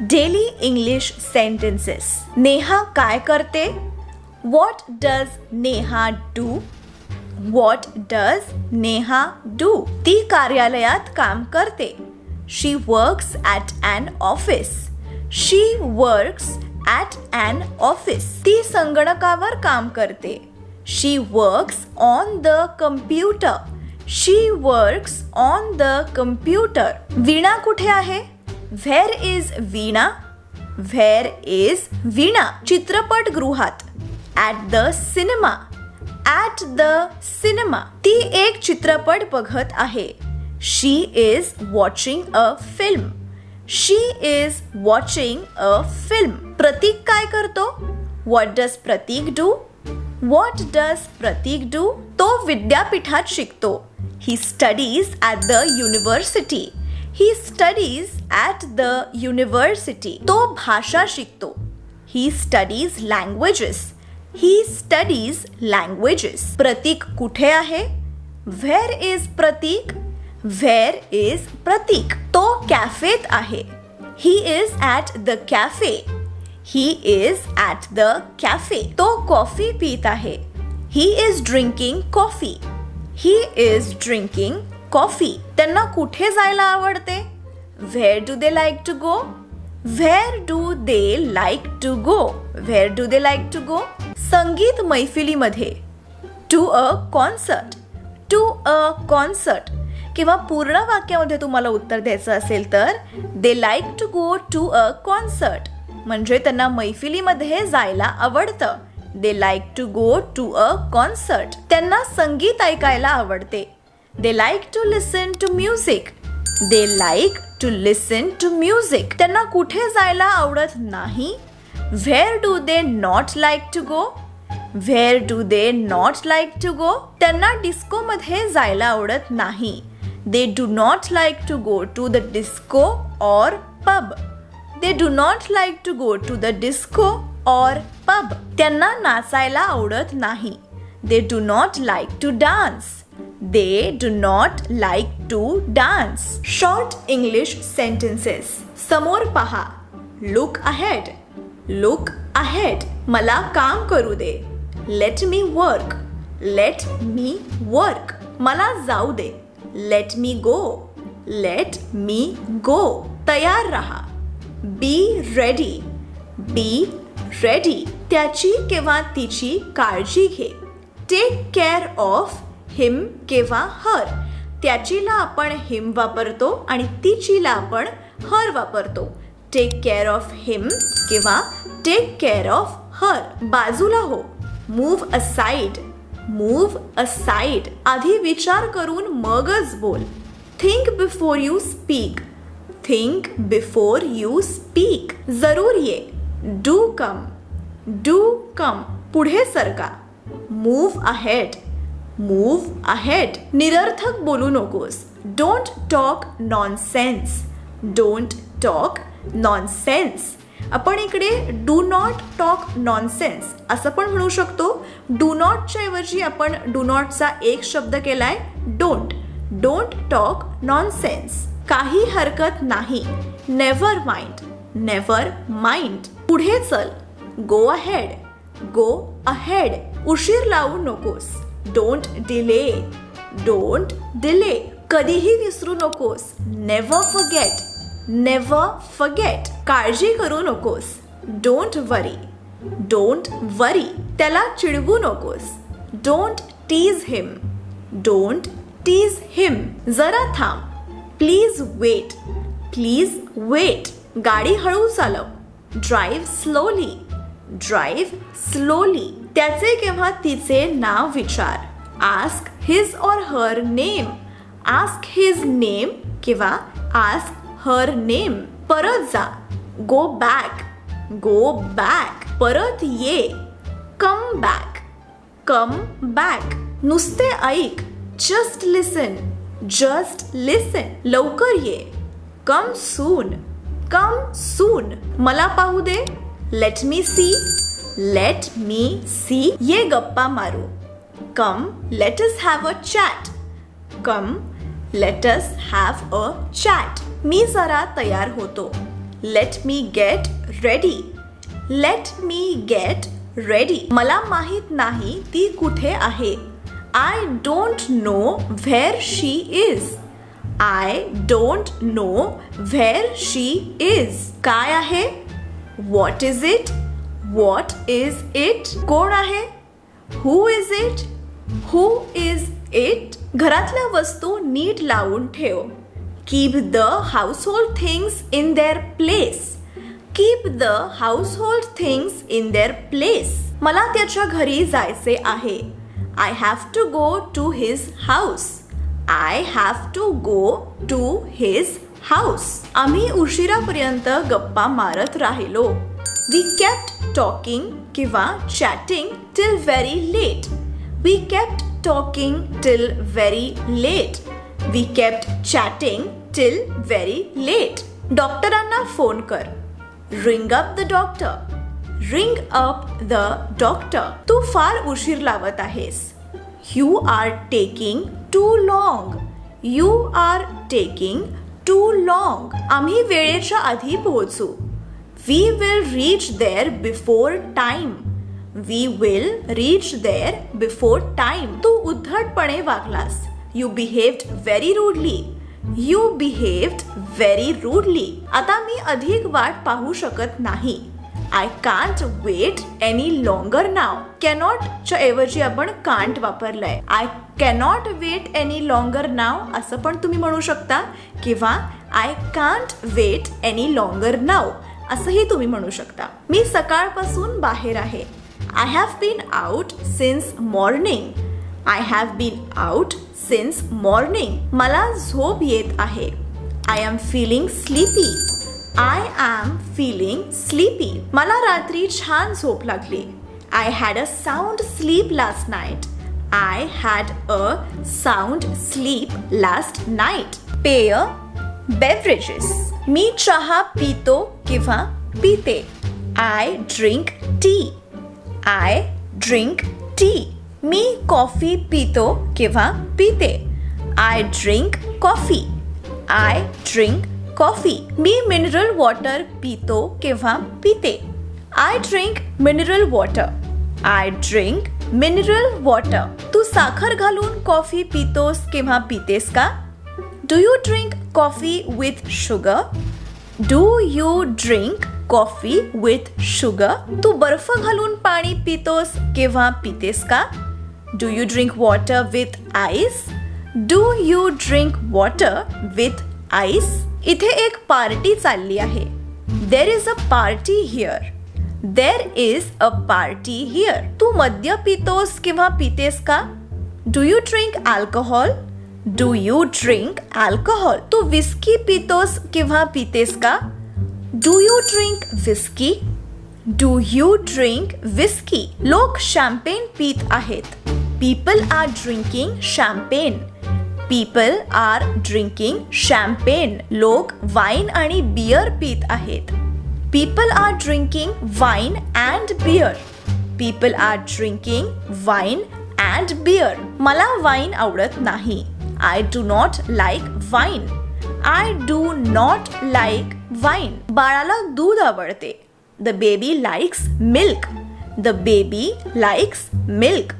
Daily English sentences. Neha काय करते? What does Neha do? What does Neha do? ती कार्यालयात काम करते. She works at an office. She works at an office. ती संगणकावर काम करते. She works on the computer. She works on the computer. Veena कुठे आहे? Where is Veena? Where is Veena? चित्रपटगृहात. At the cinema. At the cinema. ती एक चित्रपट बघत आहे. She is watching a film. She is watching a film. Prateek काय करतो? What does Prateek do? What does Prateek do? तो विद्यापीठात शिकतो. He studies at the university. He studies at the university. तो भाषा शिकतो. He studies languages. He studies languages. Prateek कुठे आहे? Where is Prateek? Where is Prateek? तो कॅफेत आहे. He is at the cafe. He is at the cafe. तो कॉफी पीत आहे. He is drinking coffee. He is drinking coffee. त्यांना कुठे जायला आवडते? Where do they like to go? Where do they like to go? Where do they like to go? संगीत मैफिलीमध्ये. To a concert. To a concert. किंवा पूर्ण वाक्यामध्ये तुम्हाला उत्तर द्यायचं असेल तर they like to go to a concert. म्हणजे त्यांना मैफिलीमध्ये जायला आवडतं. They like to go to a concert. त्यांना संगीत ऐकायला आवडते. They like to listen to music. They like to listen to music. त्यांना कुठे जायला आवडत नाही? Where do they not like to go? Where do they not like to go? त्यांना डिस्कोमध्ये जायला आवडत नाही. They do not like to go to the disco or pub. They do not like to go to the disco or pub. त्यांना नाचायला आवडत नाही. They do not like to dance. They do not like to dance. Short English sentences. समोर पहा. Look ahead. Look ahead. मला काम करू दे. Let me work. Let me work. मला जाऊ दे. लेट मी गो. लेट मी गो. तयार रहा. Be ready. Be ready. त्याची किंवा तिची काळजी घे. टेक केअर ऑफ हिम किंवा हर. त्याचीला आपण हिम वापरतो आणि तिचीला आपण हर वापरतो. टेक केअर ऑफ हिम किंवा टेक केअर ऑफ हर. बाजूला हो. Move aside. Move aside. आधी विचार करून मगच बोल. Think before you speak. Think before you speak. जरूर ये. Do come. Do come. पुढे सरका. Move ahead. Move ahead. निरर्थक बोलू नकोस. Don't talk nonsense. Don't talk nonsense. आपण इकडे डू नॉट टॉक नॉनसेन्स असं पण म्हणू शकतो. डू नॉटच्या ऐवजी आपण डू नॉटचा एक शब्द केलाय डोंट. Don't talk nonsense. काही हरकत नाही. Never mind. Never mind. पुढे चल. Go ahead. Go ahead. उशीर लावू नकोस. Don't delay. Don't delay. कधीही विसरू नकोस. Never forget. Never forget. काळजी करू नकोस. Don't worry. Don't worry. त्याला चिडवू नकोस. Don't tease him. Don't tease him. जरा थांब. Please wait. Please wait. गाडी हळू चालव. Drive slowly. Drive slowly. त्याचे किंवा तिचे नाव विचार. Ask his or her name. Ask his name किंवा आस्क हर नेम. परत जा. Go back. Go back. परत ये. Come back. Come back. नुसते ऐक. Just listen. Just listen. लवकर ये. Come soon. Come soon. मला पाहू दे. Let me see. Let me see. ये गप्पा मारू. Come let us have a chat. Come let us have a chat. मी जरा तयार होतो. Let me get ready. Let me get ready. मला माहित नाही ती कुठे आहे. I don't know where she is. I don't know where she is. काय आहे? What is it? What is it? कोण आहे? Who is it? Who is it? घरातल्या वस्तू नीट लावून ठेव. Keep the household things in their place. Keep the household things in their place. मला त्याच्या घरी जायचे आहे. I have to go to his house. I have to go to his house. आम्ही उशिरापर्यंत गप्पा मारत राहिलो. We kept talking किंवा chatting till very late. We kept talking till very late. We kept chatting till very late. डॉक्टरांना phone कर. Ring up the doctor. Ring up the doctor. तू फार उशीर लावत आहेस. You are taking too long. You are taking too long. आम्ही वेळेच्या आधी पोहोचू. We will reach there before time. We will reach there before time. तू उद्धटपणे वागलास. You behaved very rudely. You behaved very rudely. आता मी अधिक वाट पाहू शकत नाही. I can't wait any longer now. Cannot च्या ऐवजी आपण can't वापरलंय. I cannot wait any longer now असं पण तुम्ही म्हणू शकता किंवा I can't wait any longer now असंही तुम्ही म्हणू शकता. मी सकाळपासून बाहेर आहे. I have been out since morning. I have been out since morning. मला झोप येत आहे. I am feeling sleepy. I am feeling sleepy. मला रात्री छान झोप लागली. I had a sound sleep last night. I had a sound sleep last night. पेय, beverages. मी चहा पितो किंवा पिते. I drink tea. I drink tea. Me coffee पितो किंवा पिते. I drink coffee. I drink coffee. Me mineral water पितो किंवा पिते. I drink mineral water. I drink mineral water. तू साखर घालून कॉफी पितोस किंवा पितेस का? Do you drink coffee with sugar? Do you drink coffee with sugar? तू बर्फ घालून पाणी पितोस किंवा पितेस का? Do you drink water with ice? Do you drink water with ice? इथे एक पार्टी चालली आहे. There is a party here. There is a party here. तू मद्य पितोस किंवा पितेस का? Do you drink alcohol? Do you drink alcohol? तू whisky पितोस किंवा पितेस का? Do you drink whiskey? Do you drink whiskey? लोक शॅम्पेन पीत आहेत. People are drinking champagne. People are drinking champagne. लोक वाईन आणि बियर पीत आहेत. People are drinking wine and beer. People are drinking wine and beer. मला wine आवडत नाही. I do not like wine. I do not like wine. बाळाला दूध आवडते. The baby likes milk. The baby likes milk.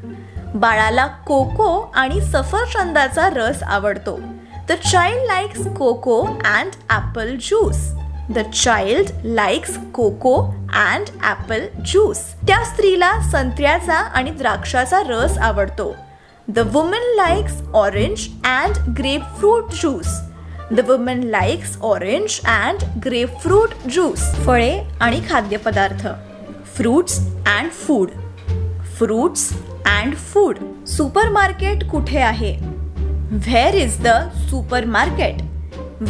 बाळाला cocoa आणि सफरचंदाचा रस आवडतो. The child likes cocoa and apple juice. The child likes cocoa and apple juice. त्या स्त्रीला संत्र्याचा आणि द्राक्षाचा रस आवडतो. The woman likes orange and grapefruit juice. The woman likes orange and grapefruit juice. फळे आणि खाद्यपदार्थ. Fruits and food. Fruits and food. Supermarket कुठे आहे? Where is the supermarket?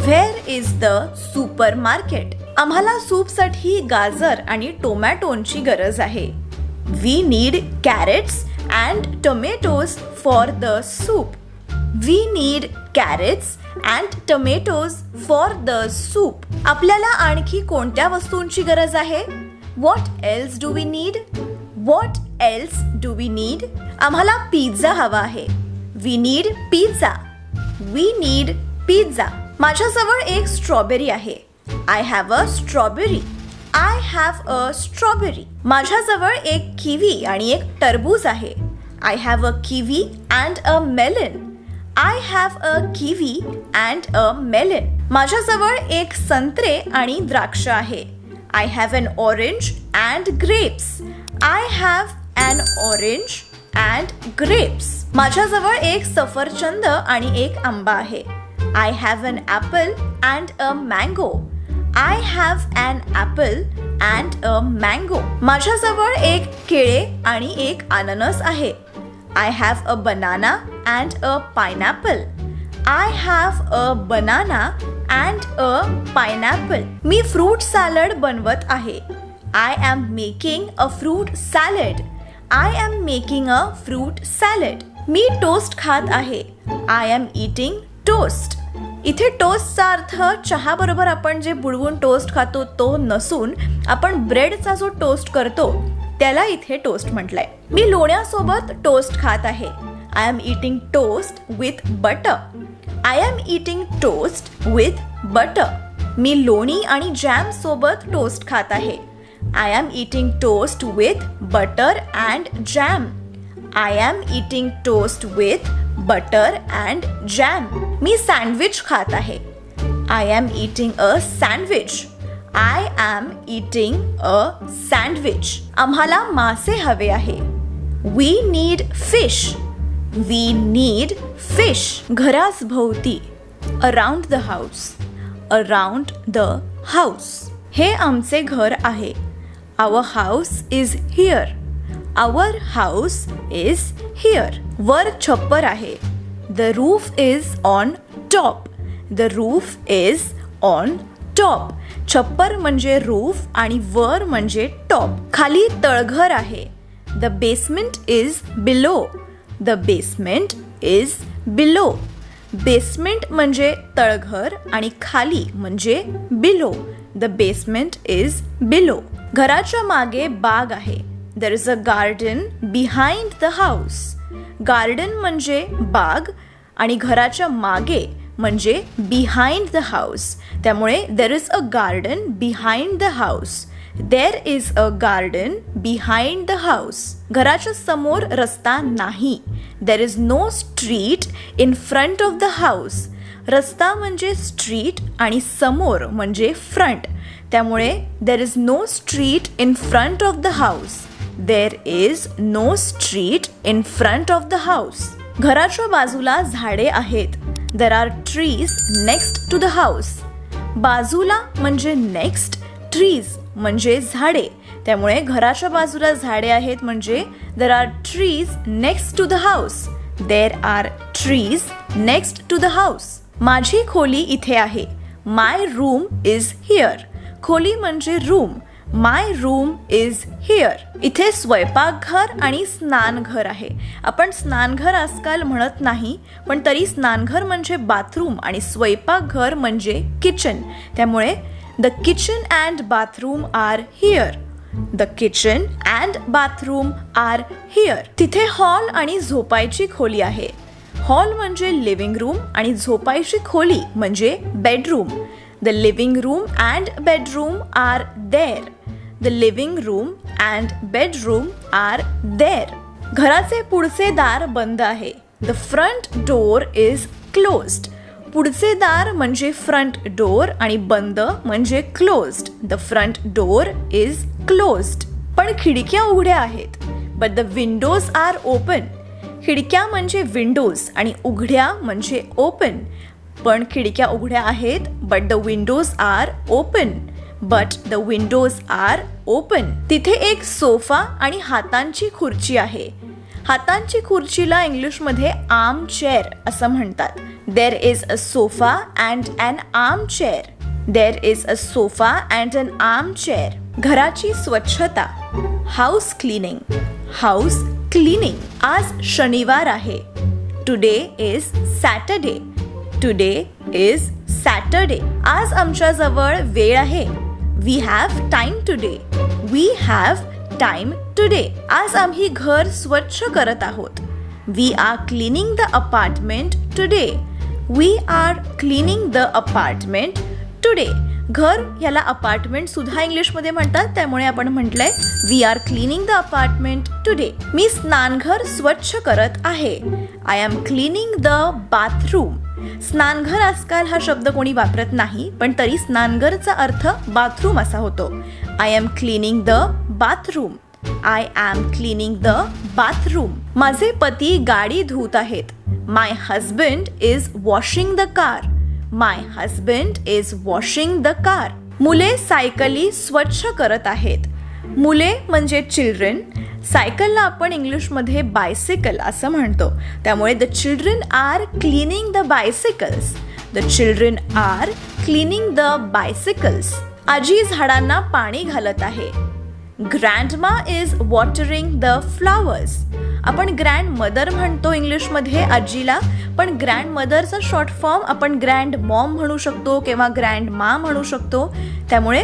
Where is the supermarket? आम्हाला सूपसाठी गाजर आणि टोमॅटोची गरज आहे. We need carrots and tomatoes for the soup. We need carrots and tomatoes for the soup. आपल्याला आणखी कोणत्या वस्तूंची गरज आहे? What else do we need? What else do we need? आम्हाला पिझ्झा हवा आहे. We need pizza. We need pizza. माझ्याजवळ एक स्ट्रॉबेरी आहे. I have a strawberry. I have a strawberry. माझ्याजवळ एक किवी आणि एक टरबूज आहे. I have a kiwi and a melon. I have a kiwi and a melon. माझ्याजवळ एक संत्रे आणि द्राक्ष आहे. I have an orange and grapes. I have an orange and grapes. माझ्याजवळ एक सफरचंद आणि एक आंबा आहे. I have an apple and a mango. I have an apple and a mango. माझ्याजवळ एक केळे आणि एक अननस आहे. I have a banana and a pineapple. I have a banana and a pineapple. Me fruit salad बनवत आहे. I am making a fruit salad. I am making a fruit salad. Me toast खात आहे. I am eating toast. इथे टोस्टचा अर्थ चहा बरोबर आपण जे बुडवून टोस्ट खातो तो नसून आपण ब्रेडचा जो टोस्ट करतो त्याला इथे टोस्ट म्हटलंय. मी लोण्यासोबत टोस्ट खात आहे. I am eating toast with butter. I am eating toast with butter. मी लोणी आणि जॅम सोबत टोस्ट खात आहे. I am eating toast with butter and jam. I am eating toast with butter and jam. मी sandwich खात आहे. I am eating a sandwich. I am eating a sandwich. आम्हाला मासे हवे आहे. We need fish. We need fish. घरास भोवती. Around the house. Around the house. हे आमचे घर आहे. Our house is here. Our house is here. वर छप्पर आहे. The roof is on top. The roof is on top. छप्पर म्हणजे रूफ आणि वर म्हणजे टॉप. खाली तळघर आहे. The basement is below. The basement is below. Basement म्हणजे तळघर आणि खाली म्हणजे below. The basement is below. घराच्या मागे बाग आहे. देर is a garden behind the house. Garden म्हणजे बाग आणि घराच्या मागे म्हणजे बिहाइंड द हाऊस. त्यामुळे there is a garden behind the house. There is a garden behind the house. घराच्या समोर रस्ता नाही. There is no street in front of the house. रस्ता म्हणजे स्ट्रीट आणि समोर म्हणजे फ्रंट. त्यामुळे there is no street in front of the house. There is no street in front of the house. घराच्या बाजूला झाडे आहेत. There are trees next to the house. बाजूला म्हणजे नेक्स्ट. ट्रीज म्हणजे झाडे. त्यामुळे घराच्या बाजूला झाडे आहेत म्हणजे there are trees next to the house. There are trees next to the house. माझी खोली इथे आहे. My room is here. खोली म्हणजे room. My room is here. इथे स्वयंपाकघर आणि स्नानघर आहे. आपण स्नानघर आजकाल म्हणत नाही पण तरी स्नानघर म्हणजे बाथरूम आणि स्वयंपाकघर म्हणजे किचन. त्यामुळे the kitchen and bathroom are here. The kitchen and bathroom are here. तिथे हॉल आणि झोपायची खोली आहे. हॉल म्हणजे लिव्हिंग रूम आणि झोपायची खोली म्हणजे bedroom. The living room and bedroom are there. The living room and bedroom are there. घराचे पुढचे दार बंद आहे. The front door is closed. पुढचे दार म्हणजे फ्रंट डोर आणि बंद म्हणजे closed. The front door is closed. पण खिडक्या उघड्या आहेत. But the windows are open. खिडक्या म्हणजे विंडोज आणि उघड्या म्हणजे ओपन. पण खिडक्या उघड्या आहेत. But the windows are open. But the windows are open. तिथे एक सोफा आणि हातांची खुर्ची आहे. हातांची खुर्चीला इंग्लिशमध्ये आर्म चेअर असं म्हणतात. There is a sofa and an arm chair. There is a sofa and an arm chair. घराची स्वच्छता. House cleaning. House cleaning. आज शनिवार आहे. Today is Saturday. Today is Saturday. आज आमच्याजवळ वेळ आहे. We have time today. We have time today. आज आम्ही घर स्वच्छ करत आहोत. We are cleaning the apartment today. We are cleaning the apartment today. घर याला अपार्टमेंट सुद्धा इंग्लिशमध्ये म्हणतात, त्यामुळे आपण म्हटलंय we are cleaning the apartment today. मी स्नानघर स्वच्छ करत आहे. I am cleaning the bathroom. स्नानघर आजकाल हा शब्द कोणी वापरत नाही, पण तरी स्नानघरचा अर्थ बाथरूम असा होतो. I am cleaning the bathroom. I am cleaning the bathroom. माझे पती गाडी धुत आहेत. My husband is washing the car. My husband is washing the car. मुले सायकली स्वच्छ करत आहेत. मुले म्हणजे चिल्ड्रन. सायकलला आपण इंग्लिशमध्ये बायसिकल असं म्हणतो, त्यामुळे the children are cleaning the bicycles. The children are cleaning the bicycles. आजी झाडांना पाणी घालत आहे. Grandma is watering the flowers. आपण ग्रँड मदर म्हणतो इंग्लिशमध्ये आजीला, पण ग्रँड मदरचा शॉर्ट फॉर्म आपण ग्रँड मॉम म्हणू शकतो किंवा ग्रँड मा म्हणू शकतो. त्यामुळे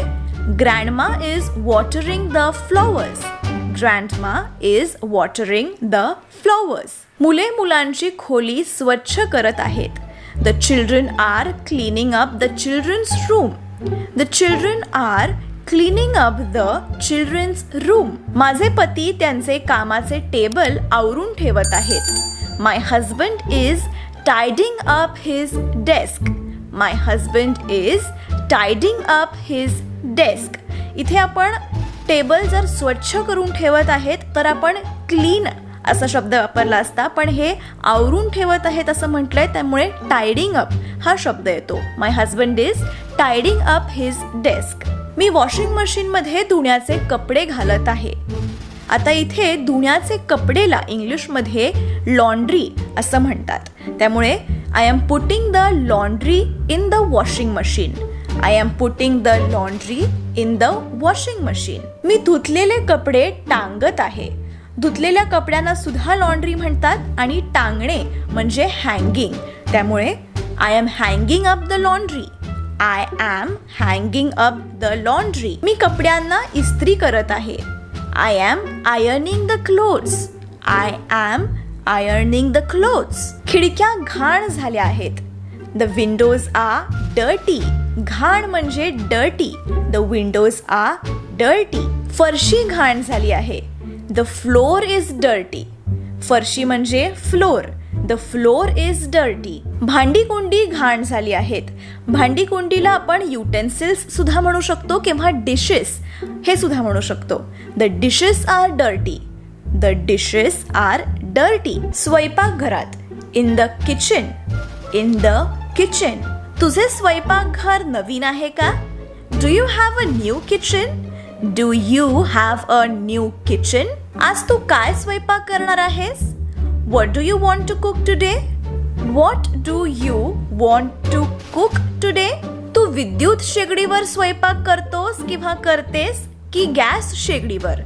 grandma is watering the flowers. Grandma is watering the flowers. मुले मुलांची खोली स्वच्छ करत आहेत. The children are cleaning up the children's room. The children are cleaning up the children's room. माझे पती त्यांचे कामाचे टेबल आवरून ठेवत आहेत. My husband is tidying up his desk. My husband is tidying up his desk. इथे आपण table जर स्वच्छ करून ठेवत आहेत तर आपण क्लीन असा शब्द वापरला असता, पण हे आवरून ठेवत आहेत असं म्हटलंय, त्यामुळे टायडिंग अप हा शब्द येतो. My husband is tidying up his desk. मी वॉशिंग मशीनमध्ये धुण्याचे कपडे घालत आहे. आता इथे धुण्याचे कपडेला इंग्लिशमध्ये लॉन्ड्री असं म्हणतात, त्यामुळे I am putting the laundry in the washing machine. I am putting the laundry in the washing machine. मी धुतलेले कपडे टांगत आहे. धुतलेल्या कपड्यांना सुद्धा लॉन्ड्री म्हणतात आणि टांगणे म्हणजे हँगिंग, त्यामुळे I am hanging up the laundry. I am hanging up the laundry. मी कपड्यांना इस्त्री करत आहे. I am ironing the clothes. I am ironing the clothes. खिडक्या घाण झाल्या आहेत. The windows are dirty. घाण म्हणजे dirty. The windows are dirty. फरशी घाण झाली आहे. The floor is dirty. फरशी म्हणजे floor. The floor is dirty. भांडी कुंडी घाण झाली आहेत. भांडी कुंडीला आपण युटेन्सिल्स सुद्धा म्हणू शकतो किंवा डिशेस हे सुद्धा म्हणू शकतो. The dishes are dirty. The dishes are dirty. स्वयंपाकघरात in the kitchen. In the kitchen. तुझे स्वयंपाकघर नवीन आहे का? Do you have a new kitchen? Do you have a new kitchen? आज तू काय स्वयंपाक करणार आहेस? What do you want to cook today? What do you want to cook today? तू विद्युत शेगडीवर स्वयंपाक करतोस किंवा करतेस की gas शेगडीवर?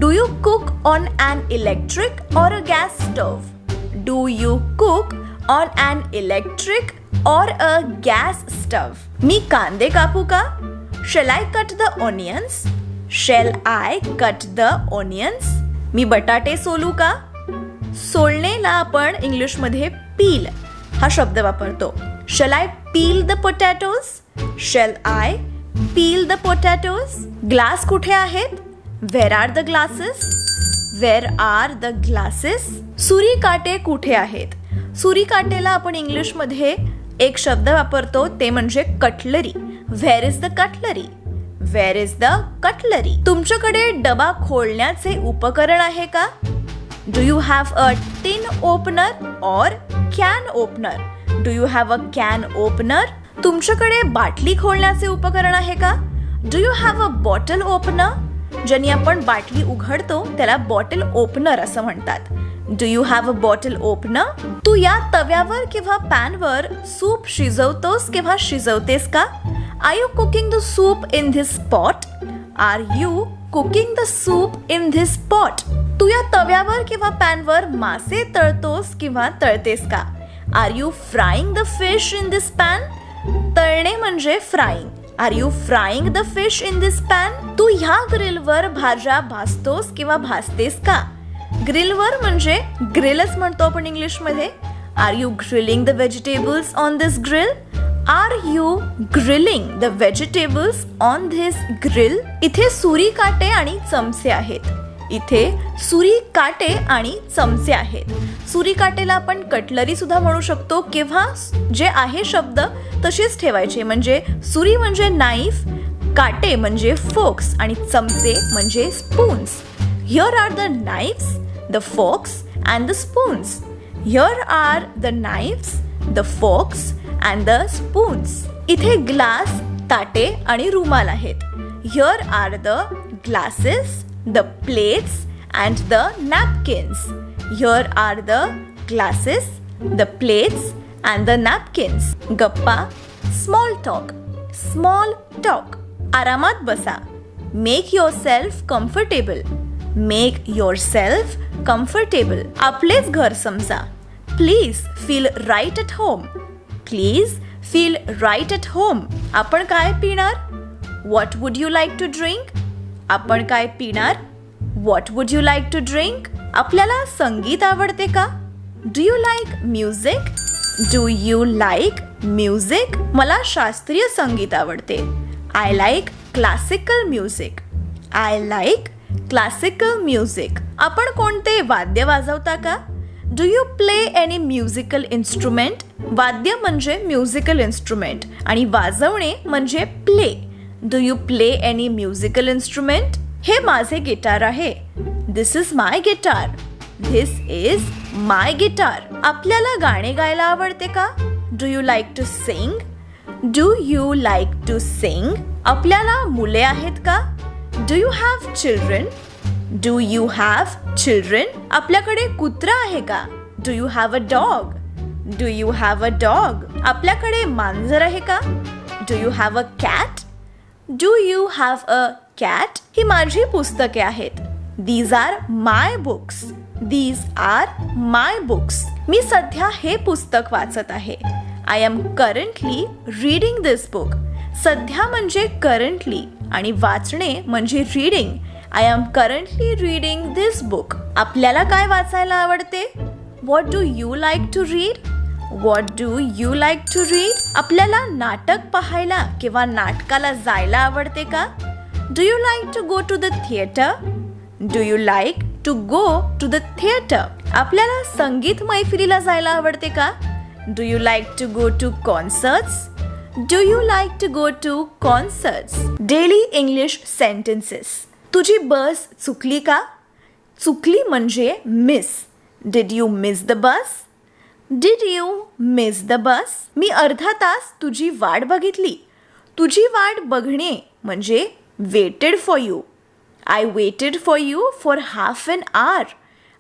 Do you cook on an electric or a gas stove? Do you cook on an electric or a gas stove? मी कांदे कापू का? Shall I cut the onions? Shall I cut the onions? मी बटाटे सोलू का? सोलणेला आपण इंग्लिशमध्ये peel हा शब्द वापरतो. Shall I peel the potatoes? Shall I peel the potatoes? Glass कुठे आहेत? Where are the glasses? Where are the glasses? सुरीकाटे कुठे आहेत? सुरीकाटेला आपण इंग्लिशमध्ये एक शब्द वापरतो, ते म्हणजे cutlery. Where is the cutlery? Where is the cutlery? तुमच्याकडे डबा खोलण्याचे उपकरण आहे का? Do you have a tin opener or can opener? Do you have a can opener? तुमच्याकडे बाटली खोलण्याचे उपकरण आहे का? Do you have a bottle opener? ज्याने आपण बाटली उघडतो त्याला बॉटल ओपनर असं म्हणतात. Do you have a bottle opener? तू या तव्यावर किंवा पॅनवर सूप शिजवतोस किंवा शिजवतेस का? Are you cooking the soup in this pot? Are you cooking the soup in this pot? तू या तव्यावर किंवा पॅनवर मासे तळतोस किंवा तळतेस का? Are you frying the fish in this pan? तळणे म्हणजे frying. Are you frying the fish in this pan? तू ह्या ग्रिलवर भाज्या भाजतोस किंवा भाजतेस का? ग्रिलवर म्हणजे ग्रिलच म्हणतो आपण इंग्लिशमध्ये. Are you grilling the vegetables on this grill? Are you grilling the vegetables on this grill? इथे सुरी काटे आणि चमचे आहेत. इथे सुरी काटे आणि चमचे आहेत. सुरी काटेला आपण कटलरी सुद्धा म्हणू शकतो किंवा जे आहे शब्द तसेच ठेवायचे. म्हणजे सुरी म्हणजे नाईफ, काटे म्हणजे फोक्स आणि चमचे म्हणजे spoons. Here are the knives, the forks and the spoons. Here are the knives, the forks and the spoons. इथे ग्लास, ताटे आणि रुमाल आहेत. Here are the glasses, the plates and the napkins. Here are the glasses, the plates and the napkins. गप्पा, small talk, small talk. आरामात बसा. Make yourself comfortable. Make yourself comfortable. आपलेच घर समजा. Please feel right at home. Please feel right at home. आपण काय पिणार? What would you like to drink? आपण काय पिणार? What would you like to drink? आपल्याला संगीत आवडते का? Do you like music? Do you like music? मला शास्त्रीय संगीत आवडते. I like classical music. I like classical music. आपण कोणते वाद्य वाजवता का? Do you play any musical instrument? वाद्य म्हणजे musical instrument आणि वाजवणे म्हणजे play. Do you play any musical instrument? हे माझे गिटार आहे. This is my guitar. This is my guitar. आपल्याला गाणे गायला आवडते का? Do you like to sing? Do you like to sing? आपल्याला मुले आहेत का? Do you have children? Do you have children? आपल्याकडे कुत्रा आहे का? Do you have a dog? Do you have a dog? आपल्याकडे मांजर आहे का? Do you have a cat? Do you have a cat? ही माझी पुस्तके आहेत. These are my books. These are my books. मी सध्या हे पुस्तक वाचत आहे. I am currently reading this book. सध्या म्हणजे currently आणि वाचणे म्हणजे reading. I am currently reading this book. आपल्याला काय वाचायला आवडते? What do you like to read? What do you like to read? आपल्याला नाटक पाहायला किंवा नाटकाला जायला आवडते का? Do you like to go to the theater? Do you like to go to the theater? आपल्याला संगीत मैफिलीला जायला आवडते का? Do you like to go to concerts? Do you like to go to concerts? Daily English sentences. तुझी बस चुकली का? चुकली म्हणजे miss. Did you miss the bus? Did you miss the bus? मी अर्धा तास तुझी वाट बघितली. तुझी वाट बघणे म्हणजे waited for you. I waited for you for half an hour.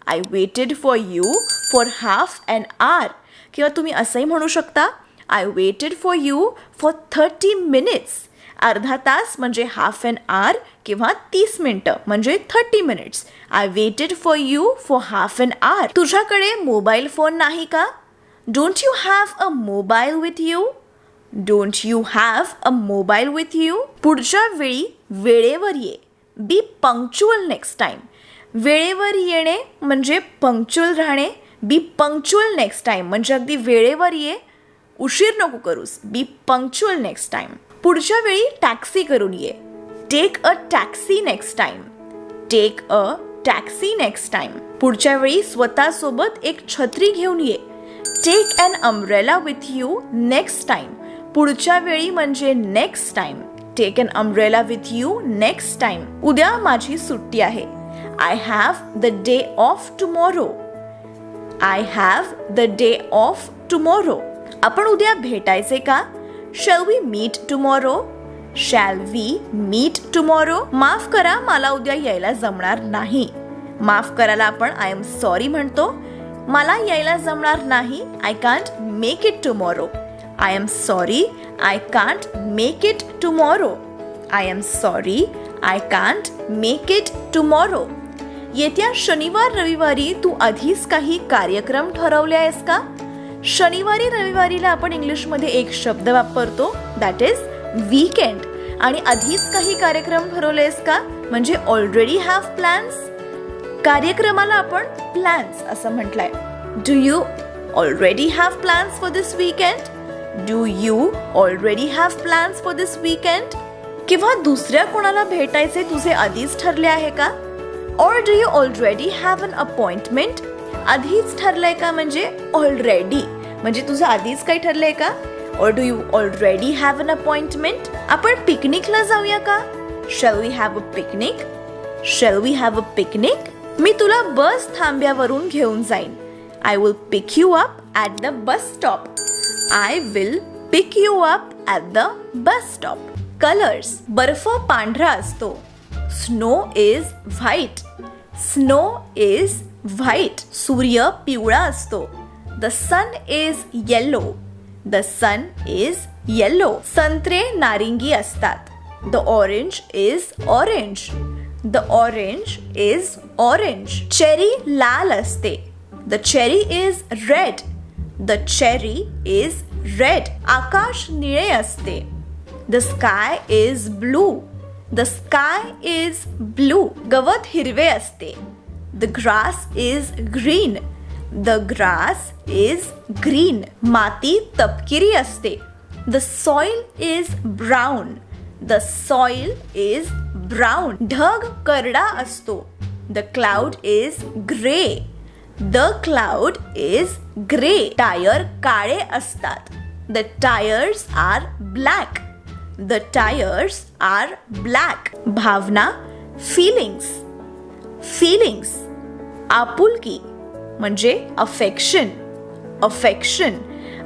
I waited for you for half an hour. किंवा तुम्ही असंही म्हणू शकता I waited for you for 30 minutes. अर्धा तास म्हणजे half an hour किंवा 30 मिनिटं म्हणजे 30 minutes. I waited for you for half an hour. तुझ्याकडे मोबाईल फोन नाही का? Don't you have a mobile with you? Don't you have a mobile with you? पुढच्या वेळी वेळेवर ये. Be punctual next time. वेळेवर येणे म्हणजे punctual राहणे. Be punctual next time म्हणजे अगदी वेळेवर ये, उशीर नको करूस. Be punctual next time. पुढच्या वेळी टॅक्सी करून ये. Take a taxi next time. Take a taxi next time. पुढच्या वेळी स्वतःसोबत एक छत्री घेऊन ये. Take an umbrella with you next time. पुढच्या वेळी म्हणजे next time. Take an umbrella with you next time. उद्या माझी सुट्टी आहे. I have the day off tomorrow. I have the day off tomorrow. आपण उद्या भेटायचे का? Shall we meet tomorrow? Shall we meet tomorrow? माफ करा, मला उद्या यायला जमणार नाही. माफ करायला आपण I am sorry म्हणतो. मला यायला जमणार नाही. I can't make it tomorrow. I am sorry, I can't make it tomorrow. I am sorry, I can't make it tomorrow. येत्या शनिवार रविवारी तू आधीच काही कार्यक्रम ठरवले आहेस का? शनिवारी रविवारीला आपण इंग्लिशमध्ये एक शब्द वापरतो, दॅट इज वीकेंड. आणि आधीच काही कार्यक्रम ठरवलेस का म्हणजे ऑलरेडी हॅव प्लॅन्स. कार्यक्रमाला आपण प्लॅन्स असं म्हटलंय. Do you already have plans for this weekend? Do you already have plans for this weekend? किंवा दुसऱ्या कोणाला भेटायचे तुझे आधीच ठरले आहे का? Or do you already have an appointment? आधीच ठरलंय का म्हणजे ऑलरेडी म्हणजे तुझं आधीच काही ठरलंय का? Or do you already have an appointment? आपण पिकनिकला जाऊया का? Shall we have a picnic? Shall we have a picnic? मी तुला बस थांब्यावरून घेऊन जाईन. I will pick you up at the bus stop. I will pick you up at the bus stop. Colours. बर्फ पांढरा असतो. Snow is white. Snow is white. सूर्य पिवळा असतो. The sun is yellow. The sun is yellow. संत्रे नारिंगी असतात. The orange is orange. The orange is orange. Cherry लाल असते. The cherry is red. The cherry is red. आकाश निळे असते. The sky is blue. The sky is blue. गवत हिरवे असते. The grass is green. The grass is green. माती तपकिरी असते. The soil is brown. The soil is brown. ढग करडा असतो. The cloud is grey. The cloud is grey. Tyre काळे असतात. The tyres are black. The tyres are black. भावना feelings. Feelings. आपुलकी म्हणजे अफेक्शन. अफेक्शन.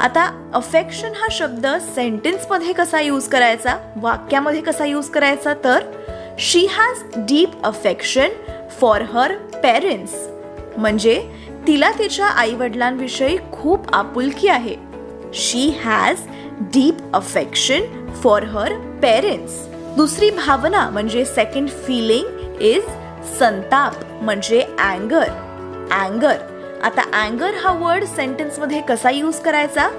आता अफेक्शन हा शब्द सेंटेन्स मध्ये कसा यूज करायचा, वाक्यामध्ये कसा यूज करायचा, तर she has deep affection for her parents. म्हणजे तिला तिच्या आई वडिलांविषयी खूप आपुलकी आहे. She has deep affection for her parents. दुसरी भावना म्हणजे सेकंड फीलिंग इज संताप म्हणजे अँगर. अँगर. आता अँगर हा वर्ड सेंटेन्स मध्ये कसा यूज करायचा?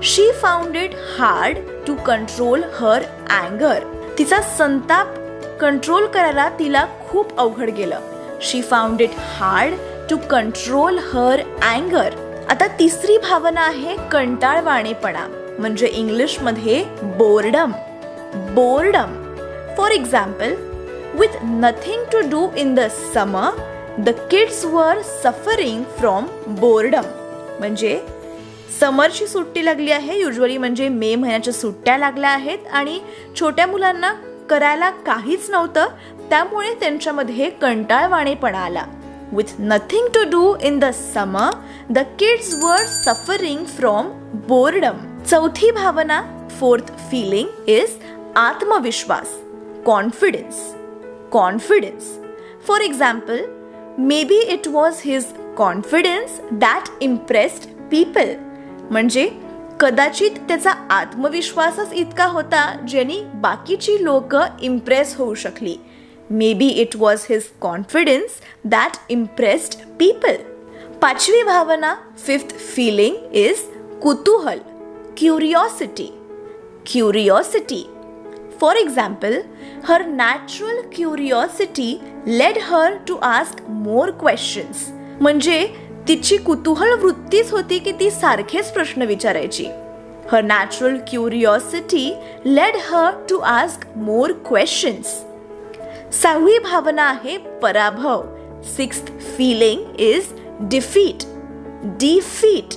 She found it hard to control her अँगर. तिचा संताप कंट्रोल करायला तिला खूप अवघड गेलं. She found it hard to control her अँगर. आता तिसरी भावना आहे कंटाळवाणेपणा म्हणजे इंग्लिश मध्ये boredom. Boredom. For example, with nothing to do in the summer the kids were suffering from boredom. म्हणजे समरची सुट्टी लागली आहे, युजली म्हणजे मे महिन्याच्या सुट्ट्या लागल्या आहेत आणि छोट्या मुलांना करायला काहीच नव्हतं, त्यामुळे त्यांच्यामध्ये कंटाळवाणेपणा आला. With nothing to do in the summer, the kids were suffering from boredom. चौथी भावना, fourth feeling is आत्मविश्वास, confidence. Confidence. For example, maybe it was his confidence that impressed people. म्हणजे कदाचित त्याचा आत्मविश्वासच इतका होता ज्याने बाकीची लोक इम्प्रेस होऊ शकली. Maybe it was his confidence that impressed people. पाचवी भावना, fifth feeling is कुतूहल, curiosity. Curiosity. For example, her natural curiosity led her to ask more questions. म्हणजे तिची कुतूहल वृत्तीच होती की ती सारखेच प्रश्न विचारायची. Her natural curiosity led her to ask more questions. सहावी भावना आहे पराभव. Sixth feeling is defeat. Defeat.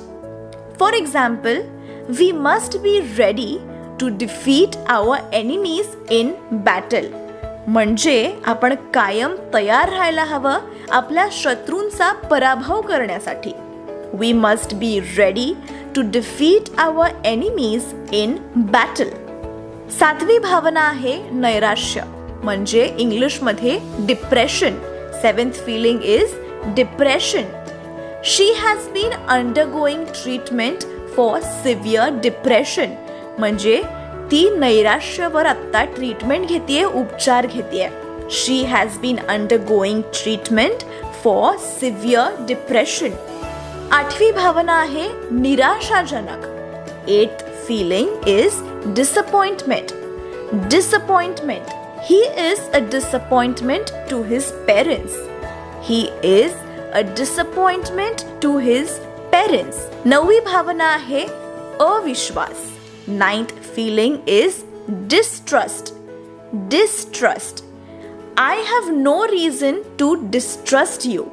For example, we must be ready to defeat our enemies in battle. म्हणजे आपण कायम तयार राहायला हवं आपल्या शत्रूंचा पराभव करण्यासाठी. We must be ready to defeat our enemies in battle. सातवी भावना आहे नैराश्य म्हणजे इंग्लिश मध्ये depression. Seventh feeling is depression. She has been undergoing treatment for severe depression. म्हणजे ती नैराश्यावर आता ट्रीटमेंट घेतेय, उपचार घेतेय. She has been undergoing treatment for severe depression. आठवी भावना आहे निराशाजनक. Eighth feeling is disappointment. Disappointment. He is a disappointment to his parents. He is a disappointment to his parents. नववी भावना आहे अविश्वास. Ninth feeling is distrust. Distrust. I have no reason to distrust you.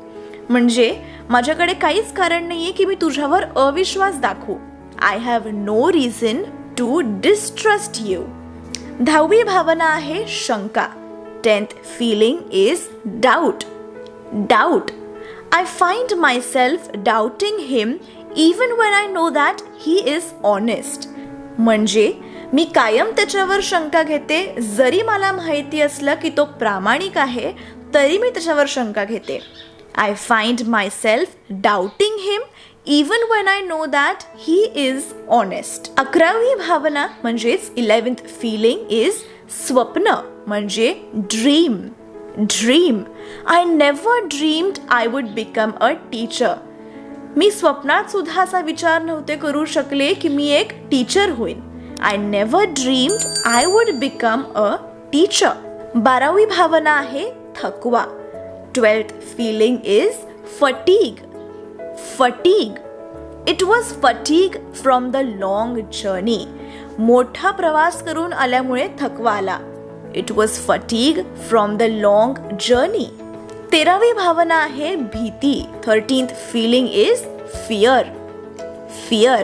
म्हणजे माझ्याकडे काहीच कारण नाहीये की मी तुझ्यावर अविश्वास दाखवू. I have no reason to distrust you. 10वी भावना आहे शंका. 10th feeling is doubt. Doubt. I find myself doubting him even when I know that he is honest. म्हणजे मी कायम त्याच्यावर शंका घेते, जरी मला माहिती असलं की तो प्रामाणिक आहे तरी मी त्याच्यावर शंका घेते. I find myself doubting him even when I know that he is honest. 11वी भावना म्हणजेच 11th feeling is स्वप्न म्हणजे dream. Dream. I never dreamed I would become a teacher. मी स्वप्नात सुद्धा असा विचार नव्हते करू शकले की मी एक टीचर होईन. I never dreamed I would become a teacher. 12वी भावना आहे थकवा. 12th feeling is fatigue. Fatigue. It was fatigue from the long journey. मोठा प्रवास करून आल्यामुळे थकवा आला. It was fatigue from the long journey. 13वी भावना आहे भीती. 13th feeling is fear. Fear.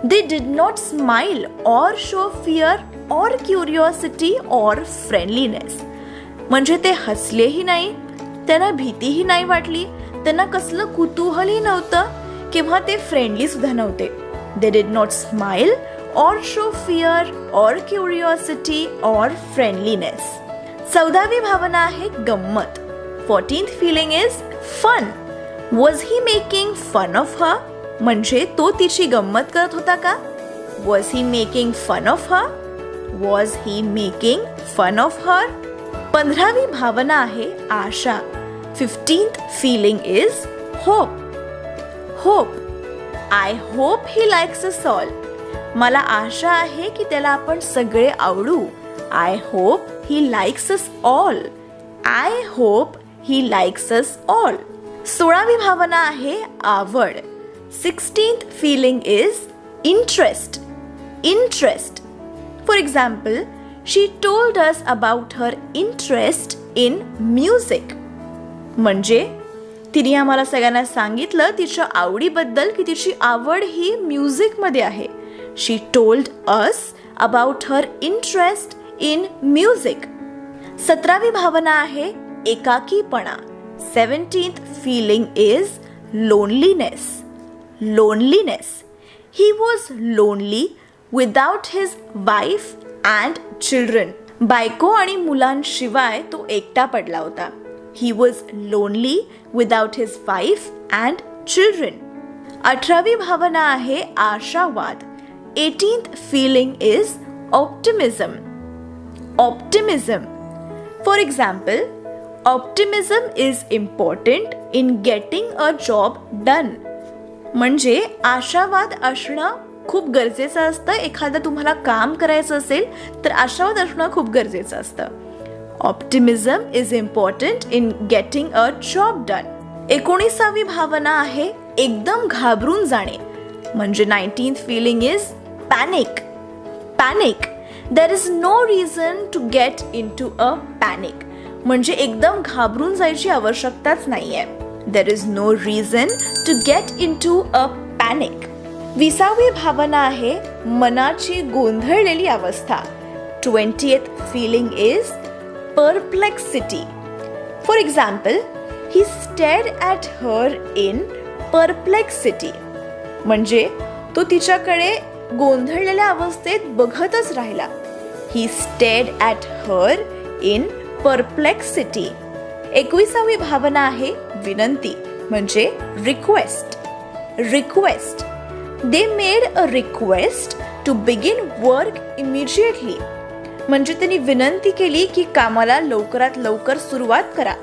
They did not smile or show fear or curiosity or friendliness. म्हणजे ते हसलेही नाही, त्यांना भीतीही नाही वाटली, त्यांना कसलं कुतूहलही नव्हतं किंवा ते फ्रेंडली सुद्धा नव्हते. They did not smile or show fear or curiosity or friendliness. 14वी भावना आहे गंमत. 14th feeling is fun. Was he making fun of her? म्हणजे तो तिची गंमत करत होता का? Was he making fun of her? Was he making fun of her? 15वी भावना आहे आशा. 15th feeling is hope. Hope. I hope he likes us all. मला आशा आहे की त्याला आपण सगळे आवडू. I hope he likes us all. I hope he likes us all. 16वी भावना आहे आवड. 16th feeling is interest. Interest. For example, she told us about her interest in music. म्हणजे तिने आम्हाला सगळ्यांना सांगितलं तिच्या आवडीबद्दल की तिची आवड ही म्युझिकमध्ये आहे. She told us about her interest in music. 17वी भावना आहे एकाकीपणा. 17th feeling is loneliness. Loneliness. He was lonely without his wife and children. बायको आणि मुलांशिवाय तो एकटा पडला होता. He was lonely without his wife and children. 18वी भावना आहे आशावाद. 18th feeling is optimism. Optimism. For example, optimism is important in getting a job done. म्हणजे आशावाद असणं खूप गरजेचं असतं. एखादं तुम्हाला काम करायचं असेल तर आशावाद असणं खूप गरजेचं असतं. Optimism is important in getting a job done. 19वी भावना आहे एकदम घाबरून जाणे. म्हणजे 19th feeling is panic. Panic. There is no reason to get into a panic. म्हणजे एकदम घाबरून जायची आवश्यकताच नाहीये. There is no reason to get into a panic. 20वी भावना आहे मनाची गोंधळलेली अवस्था. 20th feeling is perplexity. For example, he stared at her in perplexity. म्हणजे तो तिच्याकडे गोंधळलेल्या अवस्थेत बघतच राहिला. He stared at her in perplexity. 21वी भावना आहे विनंती म्हणजे request. Request. They made a request to begin work immediately. म्हणजे त्यांनी विनंती केली की कामाला लवकरात लवकर सुरुवात करा.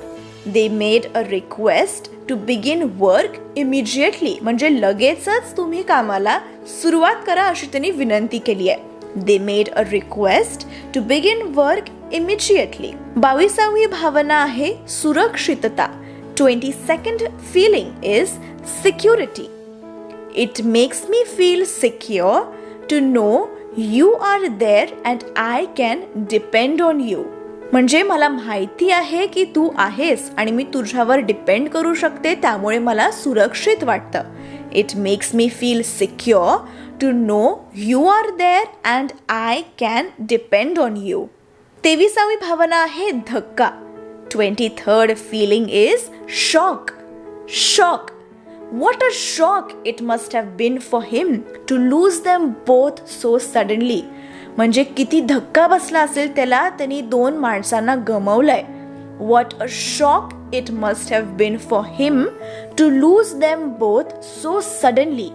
They made a request to begin work immediately. म्हणजे लगेचच तुम्ही कामाला सुरुवात करा अशी त्यांनी विनंती केली आहे. They made a request to begin work immediately. 22वी भावना आहे सुरक्षितता. 22nd feeling is security. It makes me feel secure to know you are there and I can depend on you. म्हणजे मला माहिती आहे की तू आहेस आणि मी तुझ्यावर डिपेंड करू शकते, त्यामुळे मला सुरक्षित वाटतं. It makes me feel secure to know you are there and I can depend on you. 23वी भावना आहे धक्का. 23rd feeling is shock. Shock. What a shock it must have been for him to lose them both so suddenly. म्हणजे किती धक्का बसला असेल त्याला, त्यांनी 2 माणसांना गमावलंय. What a shock it must have been for him to lose them both so suddenly.